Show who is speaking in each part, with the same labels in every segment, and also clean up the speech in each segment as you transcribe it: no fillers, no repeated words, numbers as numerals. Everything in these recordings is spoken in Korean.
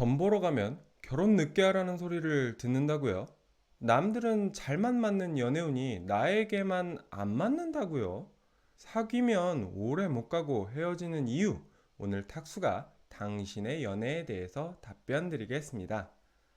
Speaker 1: 전 보러 가면 결혼 늦게 하라는 소리를 듣는다고요? 남들은 잘만 맞는 연애운이 나에게만 안 맞는다고요? 사귀면 오래 못 가고 헤어지는 이유, 오늘 탁수가 당신의 연애에 대해서 답변 드리겠습니다.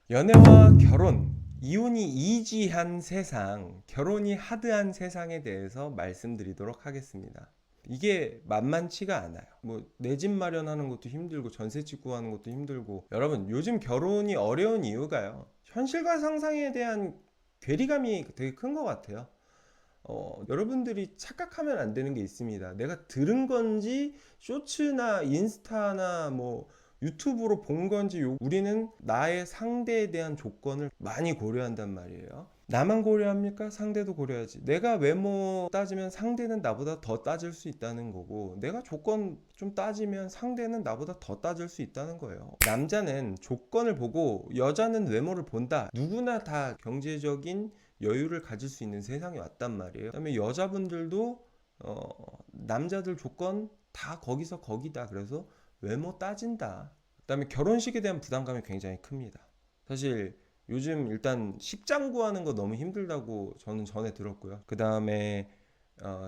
Speaker 1: 연애와 결혼, 이혼이 이지한 세상, 결혼이 하드한 세상에 대해서 말씀드리도록 하겠습니다. 이게 만만치가 않아요. 뭐 내 집 마련하는 것도 힘들고 전셋집 구하는 것도 힘들고, 여러분 요즘 결혼이 어려운 이유가요, 현실과 상상에 대한 괴리감이 되게 큰 것 같아요. 여러분들이 착각하면 안 되는 게 있습니다. 내가 들은 건지 쇼츠나 인스타나 뭐 유튜브로 본 건지, 우리는 나의 상대에 대한 조건을 많이 고려한단 말이에요. 나만 고려합니까? 상대도 고려하지. 내가 외모 따지면 상대는 나보다 더 따질 수 있다는 거고, 내가 조건 좀 따지면 상대는 나보다 더 따질 수 있다는 거예요. 남자는 조건을 보고 여자는 외모를 본다. 누구나 다 경제적인 여유를 가질 수 있는 세상이 왔단 말이에요. 그다음에 여자분들도 남자들 조건 다 거기서 거기다. 그래서 외모 따진다. 그다음에 결혼식에 대한 부담감이 굉장히 큽니다. 사실 요즘 일단 식장 구하는 거 너무 힘들다고 저는 전에 들었고요. 그다음에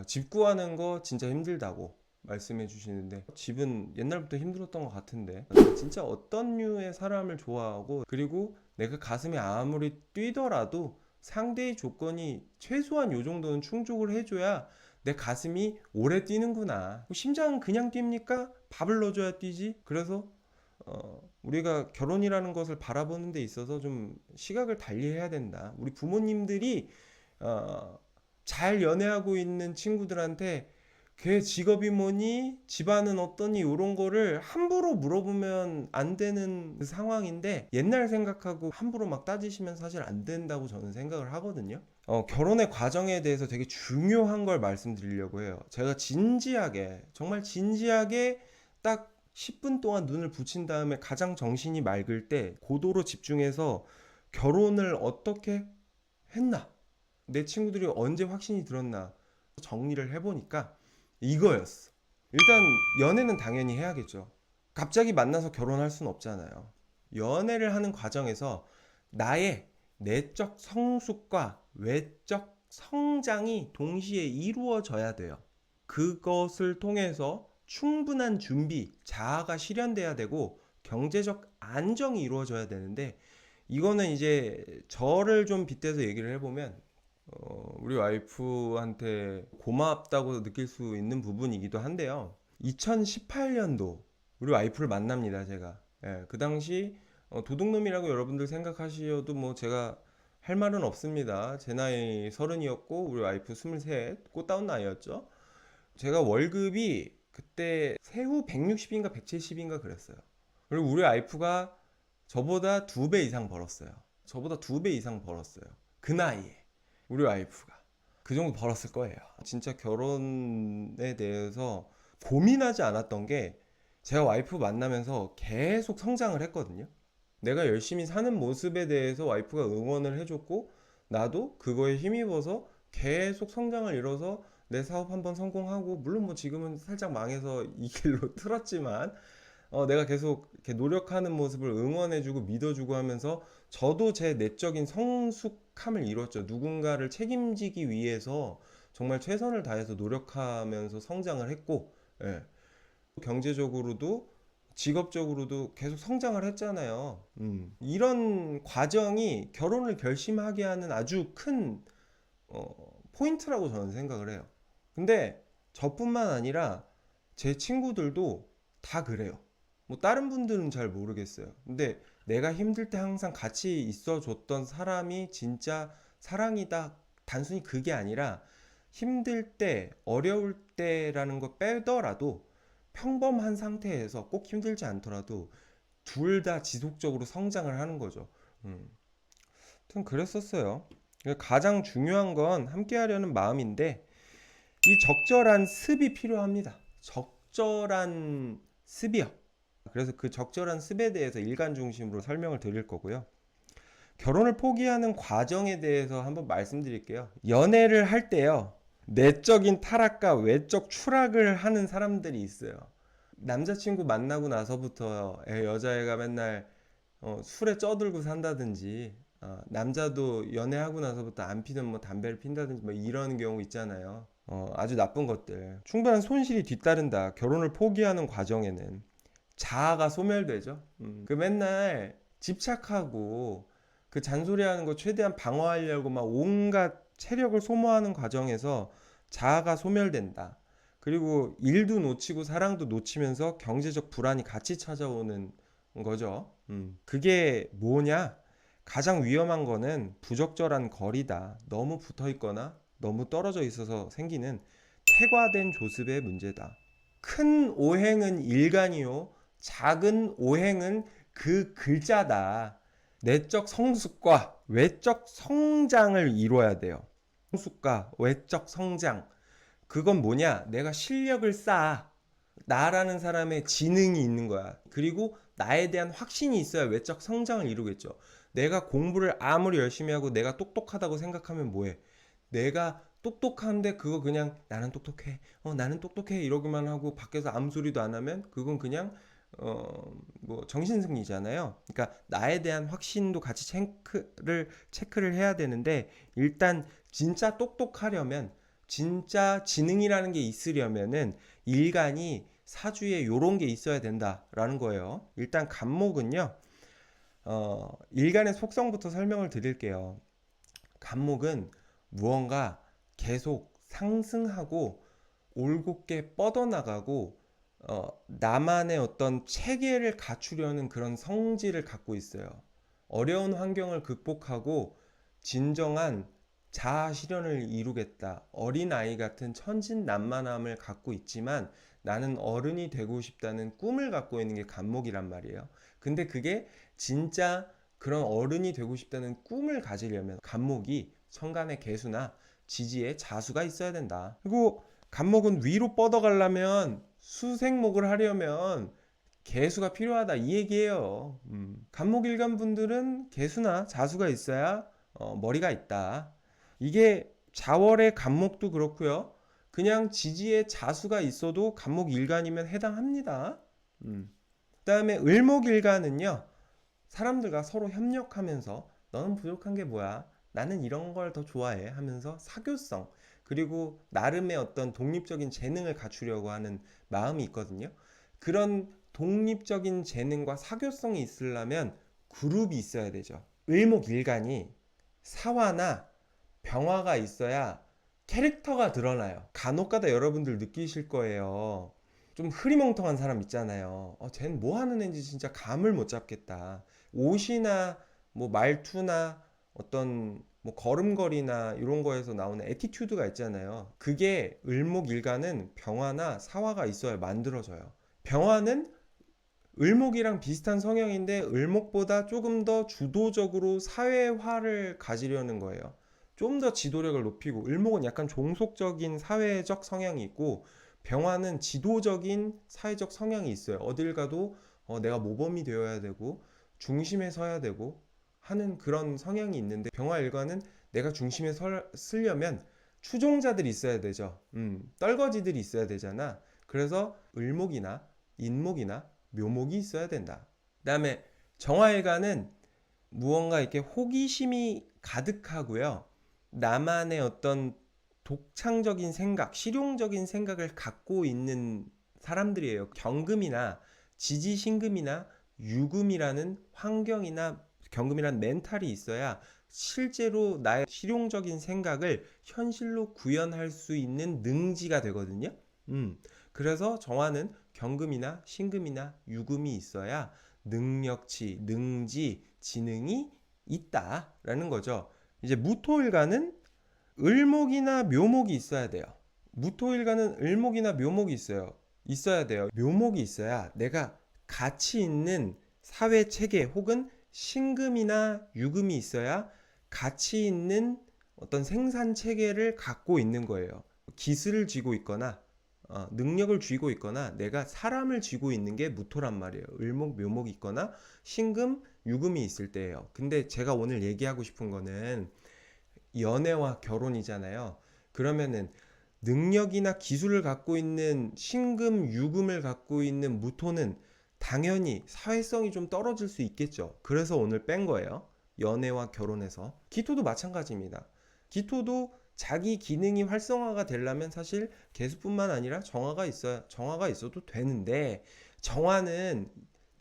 Speaker 1: 집 구하는 거 진짜 힘들다고 말씀해 주시는데, 집은 옛날부터 힘들었던 것 같은데, 진짜 어떤 류의 사람을 좋아하고, 그리고 내가 가슴이 아무리 뛰더라도 상대의 조건이 최소한 요 정도는 충족을 해줘야 내 가슴이 오래 뛰는구나. 심장은 그냥 뜁니까? 밥을 넣어줘야 뛰지. 그래서 우리가 결혼이라는 것을 바라보는 데 있어서 좀 시각을 달리해야 된다. 우리 부모님들이 어, 잘 연애하고 있는 친구들한테 걔 직업이 뭐니? 집안은 어떠니? 이런 거를 함부로 물어보면 안 되는 상황인데, 옛날 생각하고 함부로 막 따지시면 사실 안 된다고 저는 생각을 하거든요. 결혼의 과정에 대해서 되게 중요한 걸 말씀드리려고 해요. 제가 진지하게, 정말 진지하게 딱 10분 동안 눈을 붙인 다음에 가장 정신이 맑을 때 고도로 집중해서 결혼을 어떻게 했나? 내 친구들이 언제 확신이 들었나? 정리를 해보니까 이거였어. 일단 연애는 당연히 해야겠죠. 갑자기 만나서 결혼할 수는 없잖아요. 연애를 하는 과정에서 나의 내적 성숙과 외적 성장이 동시에 이루어져야 돼요. 그것을 통해서 충분한 준비, 자아가 실현돼야 되고 경제적 안정이 이루어져야 되는데, 이거는 이제 저를 좀 빗대서 얘기를 해보면 우리 와이프한테 고맙다고 느낄 수 있는 부분이기도 한데요. 2018년도 우리 와이프를 만납니다, 제가. 예, 그 당시 도둑놈이라고 여러분들 생각하셔도 뭐 제가 할 말은 없습니다. 제 나이 30이었고 우리 와이프 23, 꽃다운 나이였죠. 제가 월급이 그때 세후 160인가 170인가 그랬어요. 그리고 우리 와이프가 저보다 2배 이상 벌었어요. 저보다 2배 이상 벌었어요. 그 나이에. 우리 와이프가 그 정도 벌었을 거예요. 진짜 결혼에 대해서 고민하지 않았던 게, 제가 와이프 만나면서 계속 성장을 했거든요. 내가 열심히 사는 모습에 대해서 와이프가 응원을 해줬고, 나도 그거에 힘입어서 계속 성장을 이뤄서 내 사업 한번 성공하고, 물론 뭐 지금은 살짝 망해서 이 길로 틀었지만, 내가 계속 이렇게 노력하는 모습을 응원해주고 믿어주고 하면서 저도 제 내적인 성숙함을 이뤘죠. 누군가를 책임지기 위해서 정말 최선을 다해서 노력하면서 성장을 했고, 예. 경제적으로도 직업적으로도 계속 성장을 했잖아요. 이런 과정이 결혼을 결심하게 하는 아주 큰 포인트라고 저는 생각을 해요. 근데 저뿐만 아니라 제 친구들도 다 그래요. 뭐 다른 분들은 잘 모르겠어요. 근데 내가 힘들 때 항상 같이 있어 줬던 사람이 진짜 사랑이다. 단순히 그게 아니라 힘들 때, 어려울 때라는 거 빼더라도 평범한 상태에서 꼭 힘들지 않더라도 둘 다 지속적으로 성장을 하는 거죠. 아무튼 그랬었어요. 가장 중요한 건 함께 하려는 마음인데, 이 적절한 습이 필요합니다. 적절한 습이요. 그래서 그 적절한 습에 대해서 일관 중심으로 설명을 드릴 거고요. 결혼을 포기하는 과정에 대해서 한번 말씀드릴게요. 연애를 할 때요, 내적인 타락과 외적 추락을 하는 사람들이 있어요. 남자친구 만나고 나서부터 여자애가 맨날 술에 쪄들고 산다든지, 남자도 연애하고 나서부터 안 피던 뭐 담배를 핀다든지 뭐 이런 경우 있잖아요. 아주 나쁜 것들. 충분한 손실이 뒤따른다. 결혼을 포기하는 과정에는 자아가 소멸되죠. 그 맨날 집착하고 그 잔소리하는 거 최대한 방어하려고 막 온갖 체력을 소모하는 과정에서 자아가 소멸된다. 그리고 일도 놓치고 사랑도 놓치면서 경제적 불안이 같이 찾아오는 거죠. 그게 뭐냐? 가장 위험한 거는 부적절한 거리다. 너무 붙어 있거나 너무 떨어져 있어서 생기는 태과된 조습의 문제다. 큰 오행은 일간이요. 작은 오행은 그 글자다. 내적 성숙과 외적 성장을 이루어야 돼요. 성숙과 외적 성장. 그건 뭐냐? 내가 실력을 쌓아. 나라는 사람의 지능이 있는 거야. 그리고 나에 대한 확신이 있어야 외적 성장을 이루겠죠. 내가 공부를 아무리 열심히 하고 내가 똑똑하다고 생각하면 뭐해? 내가 똑똑한데 그거 그냥 나는 똑똑해. 나는 똑똑해. 이러기만 하고 밖에서 아무 소리도 안 하면 그건 그냥 뭐 정신승리잖아요. 그러니까 나에 대한 확신도 같이 체크를 해야 되는데 일단 진짜 똑똑하려면 진짜 지능이라는 게 있으려면은 일간이 사주에 요런 게 있어야 된다라는 거예요. 일단 간목은요. 일간의 속성부터 설명을 드릴게요. 간목은 무언가 계속 상승하고 올곧게 뻗어나가고 나만의 어떤 체계를 갖추려는 그런 성질을 갖고 있어요. 어려운 환경을 극복하고 진정한 자아 실현을 이루겠다. 어린아이 같은 천진난만함을 갖고 있지만 나는 어른이 되고 싶다는 꿈을 갖고 있는 게 간목이란 말이에요. 근데 그게 진짜 그런 어른이 되고 싶다는 꿈을 가지려면 간목이 천간의 개수나 지지에 자수가 있어야 된다. 그리고 간목은 위로 뻗어가려면 수생목을 하려면 개수가 필요하다 이 얘기예요. 간목일간 분들은 개수나 자수가 있어야 머리가 있다. 이게 자월의 간목도 그렇고요. 그냥 지지에 자수가 있어도 간목일간이면 해당합니다. 그다음에 을목일간은요. 사람들과 서로 협력하면서 너는 부족한 게 뭐야? 나는 이런 걸 더 좋아해 하면서 사교성 그리고 나름의 어떤 독립적인 재능을 갖추려고 하는 마음이 있거든요. 그런 독립적인 재능과 사교성이 있으려면 그룹이 있어야 되죠. 을목일간이 사화나 병화가 있어야 캐릭터가 드러나요. 간혹가다 여러분들 느끼실 거예요. 좀 흐리멍텅한 사람 있잖아요. 쟤는 뭐 하는 애인지 진짜 감을 못 잡겠다. 옷이나 뭐 말투나 어떤 뭐 걸음걸이나 이런 거에서 나오는 애티튜드가 있잖아요. 그게 을목일간은 병화나 사화가 있어야 만들어져요. 병화는 을목이랑 비슷한 성향인데 을목보다 조금 더 주도적으로 사회화를 가지려는 거예요. 좀 더 지도력을 높이고 을목은 약간 종속적인 사회적 성향이 있고 병화는 지도적인 사회적 성향이 있어요. 어딜 가도 내가 모범이 되어야 되고 중심에 서야 되고 하는 그런 성향이 있는데 병화일관은 내가 중심에 서려면 추종자들이 있어야 되죠. 떨거지들이 있어야 되잖아. 그래서 을목이나 인목이나 묘목이 있어야 된다. 그다음에 정화일관은 무언가 이렇게 호기심이 가득하고요. 나만의 어떤 독창적인 생각, 실용적인 생각을 갖고 있는 사람들이에요. 경금이나 지지신금이나 유금이라는 환경이나 경금이란 멘탈이 있어야 실제로 나의 실용적인 생각을 현실로 구현할 수 있는 능지가 되거든요. 그래서 정화는 경금이나 신금이나 유금이 있어야 능력치, 능지, 지능이 있다라는 거죠. 이제 무토일간은 을목이나 묘목이 있어야 돼요. 무토일간은 을목이나 묘목이 있어야 돼요. 묘목이 있어야 내가 가치 있는 사회 체계 혹은 신금이나 유금이 있어야 가치 있는 어떤 생산 체계를 갖고 있는 거예요. 기술을 쥐고 있거나 능력을 쥐고 있거나 내가 사람을 쥐고 있는 게 무토란 말이에요. 을목, 묘목이 있거나 신금, 유금이 있을 때예요. 근데 제가 오늘 얘기하고 싶은 거는 연애와 결혼이잖아요. 그러면은 능력이나 기술을 갖고 있는 신금, 유금을 갖고 있는 무토는 당연히 사회성이 좀 떨어질 수 있겠죠. 그래서 오늘 뺀 거예요. 연애와 결혼에서. 기토도 마찬가지입니다. 기토도 자기 기능이 활성화가 되려면 사실 개수뿐만 아니라 정화가 있어도 되는데, 정화는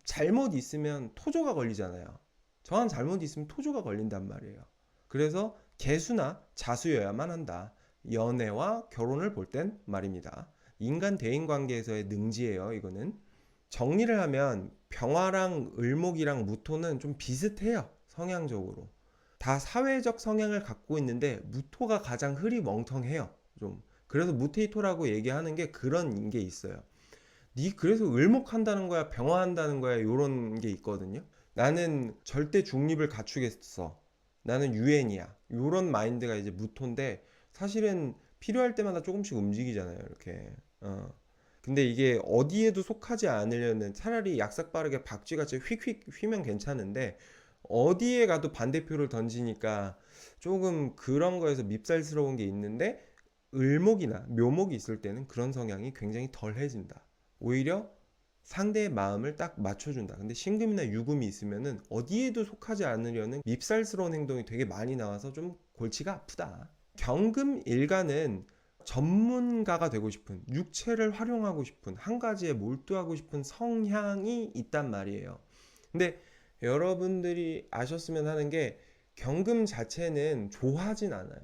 Speaker 1: 잘못 있으면 토조가 걸리잖아요. 정화는 잘못 있으면 토조가 걸린단 말이에요. 그래서 개수나 자수여야만 한다. 연애와 결혼을 볼 땐 말입니다. 인간 대인 관계에서의 능지예요, 이거는. 정리를 하면 병화랑 을목이랑 무토는 좀 비슷해요, 성향적으로. 다 사회적 성향을 갖고 있는데 무토가 가장 흐리멍텅해요, 좀. 그래서 무테이토라고 얘기하는 게 그런 게 있어요. 니 그래서 을목한다는 거야, 병화한다는 거야, 요런 게 있거든요. 나는 절대 중립을 갖추겠어, 나는 유엔이야, 요런 마인드가 이제 무토인데, 사실은 필요할 때마다 조금씩 움직이잖아요, 이렇게. 근데 이게 어디에도 속하지 않으려는, 차라리 약삭빠르게 박쥐같이 휙휙 휘면 괜찮은데 어디에 가도 반대표를 던지니까 조금 그런 거에서 밉살스러운 게 있는데, 을목이나 묘목이 있을 때는 그런 성향이 굉장히 덜해진다. 오히려 상대의 마음을 딱 맞춰준다. 근데 신금이나 유금이 있으면은 어디에도 속하지 않으려는 밉살스러운 행동이 되게 많이 나와서 좀 골치가 아프다. 경금 일간은 전문가가 되고 싶은, 육체를 활용하고 싶은, 한 가지에 몰두하고 싶은 성향이 있단 말이에요. 근데 여러분들이 아셨으면 하는 게, 경금 자체는 좋아하진 않아요.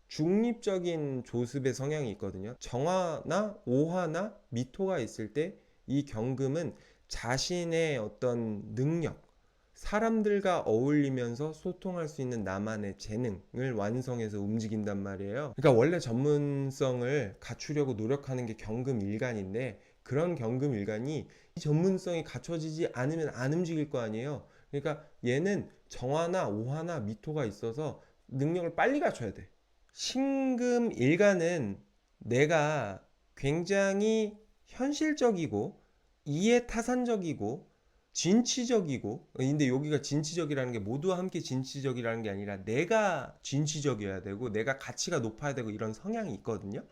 Speaker 1: 중립적인 조습의 성향이 있거든요. 정화나 오화나 미토가 있을 때 이 경금은 자신의 어떤 능력, 사람들과 어울리면서 소통할 수 있는 나만의 재능을 완성해서 움직인단 말이에요. 그러니까 원래 전문성을 갖추려고 노력하는 게 경금 일간인데, 그런 경금 일간이 이 전문성이 갖춰지지 않으면 안 움직일 거 아니에요. 그러니까 얘는 정화나 오화나 미토가 있어서 능력을 빨리 갖춰야 돼. 신금 일간은 내가 굉장히 현실적이고 이해타산적이고 진취적이고, 근데 여기가 진취적이라는 게 모두와 함께 진취적이라는 게 아니라 내가 진취적이어야 되고 내가 가치가 높아야 되고 이런 성향이 있거든요.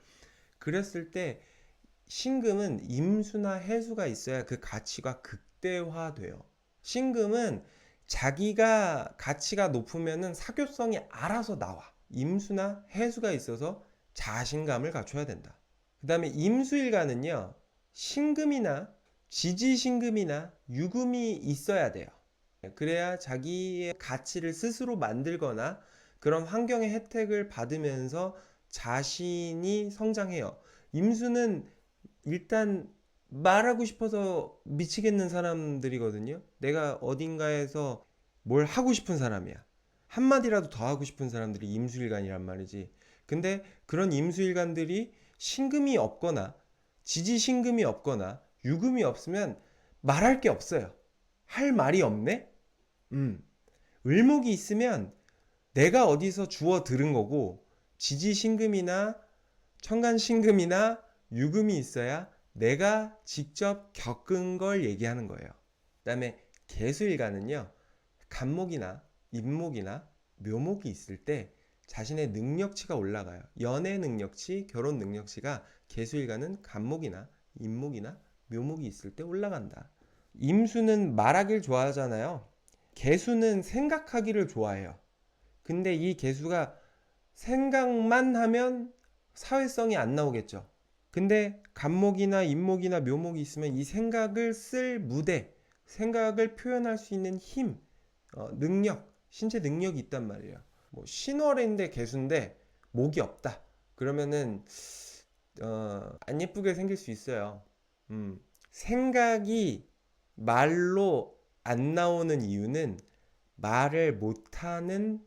Speaker 1: 그랬을 때 신금은 임수나 해수가 있어야 그 가치가 극대화돼요. 신금은 자기가 가치가 높으면은 사교성이 알아서 나와. 임수나 해수가 있어서 자신감을 갖춰야 된다. 그 다음에 임수일간은요, 신금이나 지지신금이나 유금이 있어야 돼요. 그래야 자기의 가치를 스스로 만들거나 그런 환경의 혜택을 받으면서 자신이 성장해요. 임수는 일단 말하고 싶어서 미치겠는 사람들이거든요. 내가 어딘가에서 뭘 하고 싶은 사람이야. 한마디라도 더 하고 싶은 사람들이 임수일간이란 말이지. 근데 그런 임수일간들이 신금이 없거나 지지신금이 없거나 유금이 없으면 말할 게 없어요. 할 말이 없네? 을목이 있으면 내가 어디서 주워 들은 거고, 지지신금이나 천간신금이나 유금이 있어야 내가 직접 겪은 걸 얘기하는 거예요. 그 다음에 개수일간은요, 간목이나 인목이나 묘목이 있을 때 자신의 능력치가 올라가요. 연애 능력치, 결혼 능력치가 개수일간은 간목이나 인목이나 묘목이 있을 때 올라간다. 임수는 말하길 좋아하잖아요. 개수는 생각하기를 좋아해요. 근데 이 개수가 생각만 하면 사회성이 안 나오겠죠. 근데 간목이나 인목이나 묘목이 있으면 이 생각을 쓸 무대, 생각을 표현할 수 있는 힘, 능력, 신체 능력이 있단 말이에요. 뭐 신월인데 개수인데 목이 없다. 그러면은 안 예쁘게 생길 수 있어요. 생각이 말로 안 나오는 이유는 말을 못하는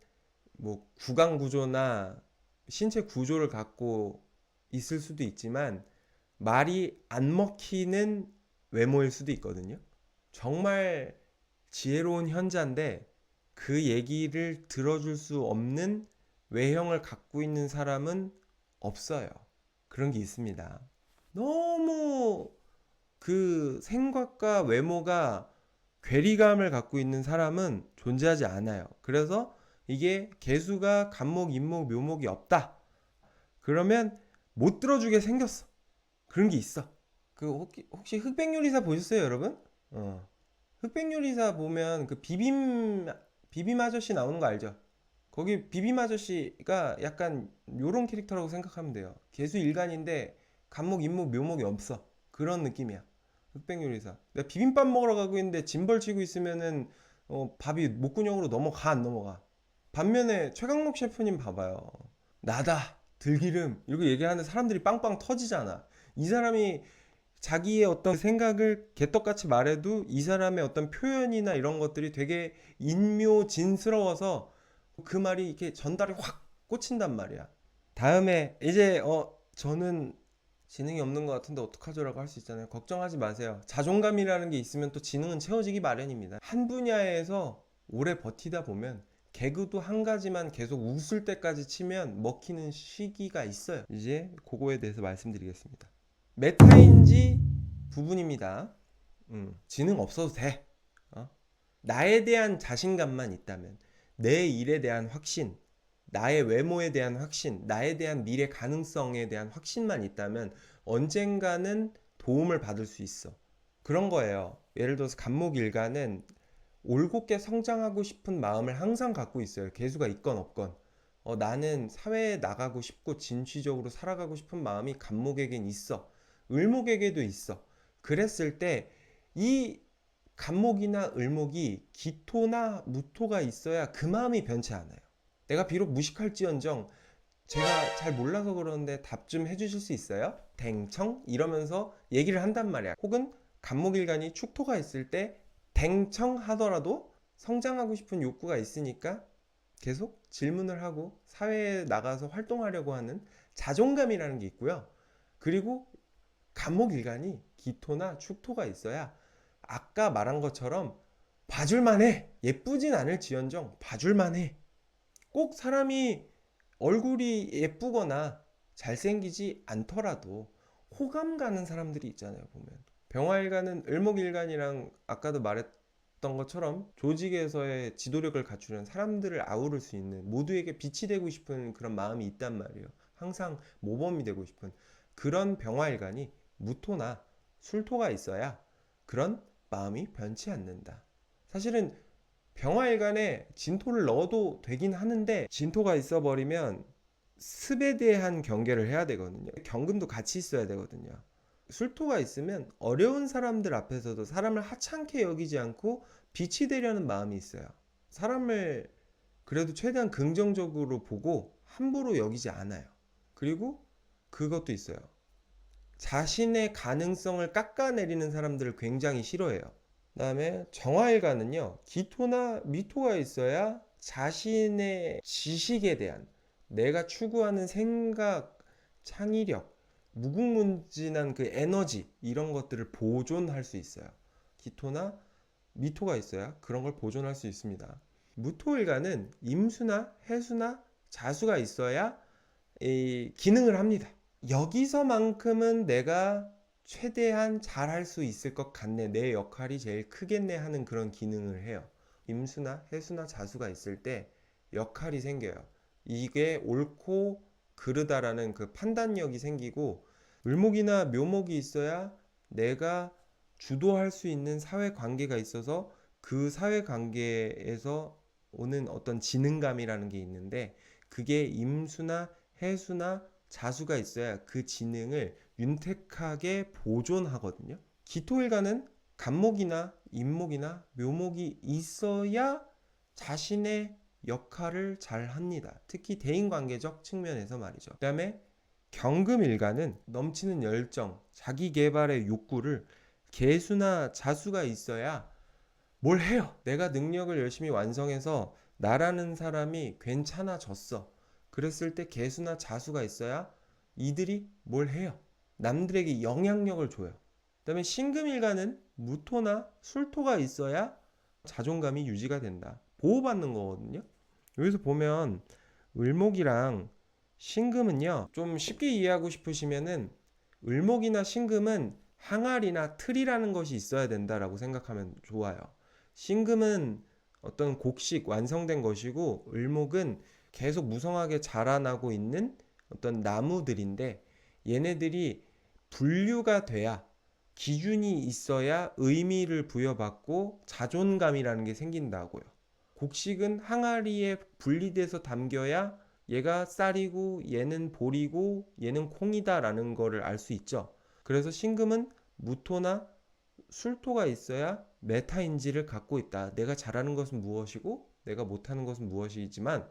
Speaker 1: 뭐 구강 구조나 신체 구조를 갖고 있을 수도 있지만, 말이 안 먹히는 외모일 수도 있거든요. 정말 지혜로운 현자인데 그 얘기를 들어줄 수 없는 외형을 갖고 있는 사람은 없어요. 그런 게 있습니다. 너무 그 생각과 외모가 괴리감을 갖고 있는 사람은 존재하지 않아요. 그래서 이게 개수가 간목, 인목, 묘목이 없다. 그러면 못 들어주게 생겼어. 그런 게 있어. 그 혹시 흑백요리사 보셨어요, 여러분? 흑백요리사 보면 그 비빔 아저씨 나오는 거 알죠? 거기 비빔 아저씨가 약간 요런 캐릭터라고 생각하면 돼요. 개수일간인데 간목, 인목, 묘목이 없어. 그런 느낌이야. 흑백요리사. 내가 비빔밥 먹으러 가고 있는데 짐벌 치고 있으면은 밥이 목구멍으로 넘어가 안 넘어가. 반면에 최강록 셰프님 봐봐요. 나다 들기름 이렇게 얘기하는 사람들이 빵빵 터지잖아. 이 사람이 자기의 어떤 생각을 개떡같이 말해도 이 사람의 어떤 표현이나 이런 것들이 되게 인묘진스러워서 그 말이 이렇게 전달이 확 꽂힌단 말이야. 다음에 이제 저는 지능이 없는 것 같은데 어떡하죠라고 할 수 있잖아요. 걱정하지 마세요. 자존감이라는 게 있으면 또 지능은 채워지기 마련입니다. 한 분야에서 오래 버티다 보면 개그도 한 가지만 계속 웃을 때까지 치면 먹히는 시기가 있어요. 이제 그거에 대해서 말씀드리겠습니다. 메타인지 부분입니다. 지능 없어도 돼. 어? 나에 대한 자신감만 있다면, 내 일에 대한 확신, 나의 외모에 대한 확신, 나에 대한 미래 가능성에 대한 확신만 있다면 언젠가는 도움을 받을 수 있어. 그런 거예요. 예를 들어서 간목일가는 올곧게 성장하고 싶은 마음을 항상 갖고 있어요. 개수가 있건 없건. 나는 사회에 나가고 싶고 진취적으로 살아가고 싶은 마음이 간목에겐 있어. 을목에게도 있어. 그랬을 때 이 간목이나 을목이 기토나 무토가 있어야 그 마음이 변치 않아요. 내가 비록 무식할지언정 제가 잘 몰라서 그러는데 답 좀 해주실 수 있어요? 댕청? 이러면서 얘기를 한단 말이야. 혹은 간목일간이 축토가 있을 때 댕청 하더라도 성장하고 싶은 욕구가 있으니까 계속 질문을 하고 사회에 나가서 활동하려고 하는 자존감이라는 게 있고요. 그리고 간목일간이 기토나 축토가 있어야 아까 말한 것처럼 봐줄만해. 예쁘진 않을지언정 봐줄만해. 꼭 사람이 얼굴이 예쁘거나 잘생기지 않더라도 호감 가는 사람들이 있잖아요, 보면. 병화일간은 을목일간이랑 아까도 말했던 것처럼 조직에서의 지도력을 갖추는 사람들을 아우를 수 있는 모두에게 빛이 되고 싶은 그런 마음이 있단 말이에요. 항상 모범이 되고 싶은 그런 병화일간이 무토나 술토가 있어야 그런 마음이 변치 않는다. 사실은 병화일간에 진토를 넣어도 되긴 하는데 진토가 있어버리면 습에 대한 경계를 해야 되거든요. 경금도 같이 있어야 되거든요. 술토가 있으면 어려운 사람들 앞에서도 사람을 하찮게 여기지 않고 빛이 되려는 마음이 있어요. 사람을 그래도 최대한 긍정적으로 보고 함부로 여기지 않아요. 그리고 그것도 있어요. 자신의 가능성을 깎아내리는 사람들을 굉장히 싫어해요. 그다음에 정화일가는요, 기토나 미토가 있어야 자신의 지식에 대한 내가 추구하는 생각, 창의력, 무궁무진한 그 에너지 이런 것들을 보존할 수 있어요. 기토나 미토가 있어야 그런 걸 보존할 수 있습니다. 무토일가는 임수나 해수나 자수가 있어야 이 기능을 합니다. 여기서만큼은 내가 최대한 잘할 수 있을 것 같네. 내 역할이 제일 크겠네 하는 그런 기능을 해요. 임수나 해수나 자수가 있을 때 역할이 생겨요. 이게 옳고 그르다라는 그 판단력이 생기고 을목이나 묘목이 있어야 내가 주도할 수 있는 사회 관계가 있어서 그 사회 관계에서 오는 어떤 지능감이라는 게 있는데 그게 임수나 해수나 자수가 있어야 그 지능을 윤택하게 보존하거든요. 기토일가는 간목이나 인목이나 묘목이 있어야 자신의 역할을 잘 합니다. 특히 대인관계적 측면에서 말이죠. 그 다음에 경금일가는 넘치는 열정, 자기 개발의 욕구를 개수나 자수가 있어야 뭘 해요. 내가 능력을 열심히 완성해서 나라는 사람이 괜찮아졌어. 그랬을 때 개수나 자수가 있어야 이들이 뭘 해요. 남들에게 영향력을 줘요. 그다음에 신금일가는 무토나 술토가 있어야 자존감이 유지가 된다. 보호받는 거거든요. 여기서 보면 을목이랑 신금은요. 좀 쉽게 이해하고 싶으시면은 을목이나 신금은 항아리나 틀이라는 것이 있어야 된다라고 생각하면 좋아요. 신금은 어떤 곡식 완성된 것이고 을목은 계속 무성하게 자라나고 있는 어떤 나무들인데 얘네들이 분류가 돼야 기준이 있어야 의미를 부여받고 자존감이라는 게 생긴다고요. 곡식은 항아리에 분리돼서 담겨야 얘가 쌀이고 얘는 보리고 얘는 콩이다라는 거를 알 수 있죠. 그래서 신금은 무토나 술토가 있어야 메타인지를 갖고 있다. 내가 잘하는 것은 무엇이고 내가 못하는 것은 무엇이지만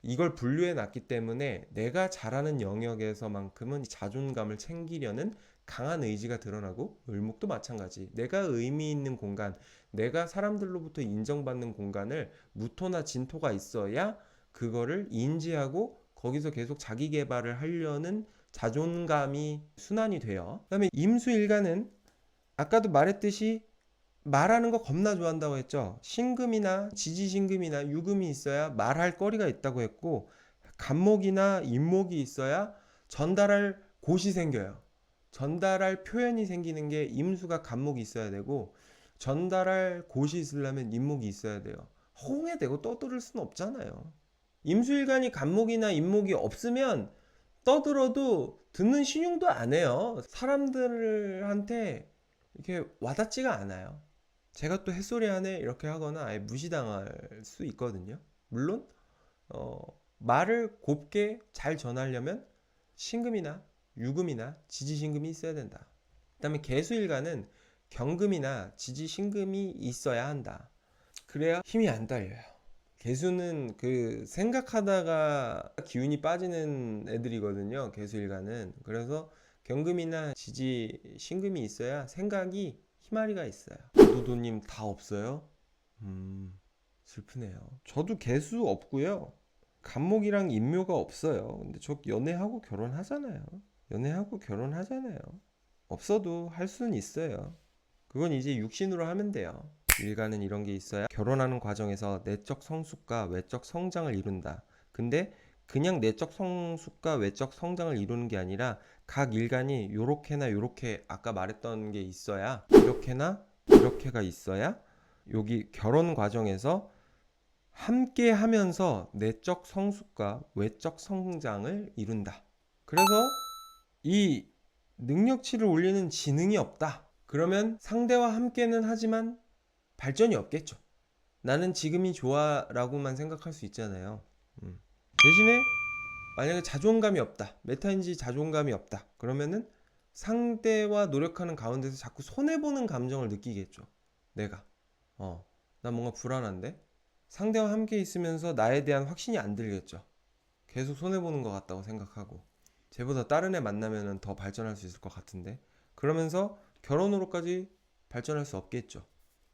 Speaker 1: 이걸 분류해 놨기 때문에 내가 잘하는 영역에서만큼은 자존감을 챙기려는 강한 의지가 드러나고, 을목도 마찬가지. 내가 의미 있는 공간, 내가 사람들로부터 인정받는 공간을 무토나 진토가 있어야 그거를 인지하고 거기서 계속 자기 개발을 하려는 자존감이 순환이 돼요. 그다음에 임수일간은 아까도 말했듯이 말하는 거 겁나 좋아한다고 했죠. 신금이나 지지신금이나 유금이 있어야 말할 거리가 있다고 했고, 간목이나 인목이 있어야 전달할 곳이 생겨요. 전달할 표현이 생기는 게 임수가 간목이 있어야 되고, 전달할 곳이 있으려면 인목이 있어야 돼요. 허공에 대고 떠들을 수는 없잖아요. 임수일간이 간목이나 인목이 없으면 떠들어도 듣는 신용도 안 해요. 사람들한테 이렇게 와닿지가 않아요. 제가 또 햇소리 하네 이렇게 하거나 아예 무시당할 수 있거든요. 물론 말을 곱게 잘 전하려면 신금이나 유금이나 지지신금이 있어야 된다. 그다음에 개수일간은 경금이나 지지신금이 있어야 한다. 그래야 힘이 안 딸려요. 개수는 그 생각하다가 기운이 빠지는 애들이거든요. 개수일간은. 그래서 경금이나 지지 신금이 있어야 생각이 희마리가 있어요. 도도님 다 없어요? 슬프네요. 저도 개수 없고요. 간목이랑 인묘가 없어요. 근데 저 연애하고 결혼하잖아요. 연애하고 결혼하잖아요. 없어도 할 수는 있어요. 그건 이제 육신으로 하면 돼요. 일간은 이런 게 있어야 결혼하는 과정에서 내적 성숙과 외적 성장을 이룬다. 근데 그냥 내적 성숙과 외적 성장을 이루는 게 아니라 각 일간이 요렇게나 요렇게 아까 말했던 게 있어야, 이렇게나 이렇게가 있어야 여기 결혼 과정에서 함께 하면서 내적 성숙과 외적 성장을 이룬다. 그래서 이 능력치를 올리는 지능이 없다. 그러면 상대와 함께는 하지만 발전이 없겠죠. 나는 지금이 좋아 라고만 생각할 수 있잖아요. 대신에 만약에 자존감이 없다, 메타인지 자존감이 없다, 그러면은 상대와 노력하는 가운데서 자꾸 손해보는 감정을 느끼겠죠. 내가 나 뭔가 불안한데, 상대와 함께 있으면서 나에 대한 확신이 안 들겠죠. 계속 손해보는 것 같다고 생각하고, 쟤보다 다른 애 만나면 더 발전할 수 있을 것 같은데, 그러면서 결혼으로까지 발전할 수 없겠죠.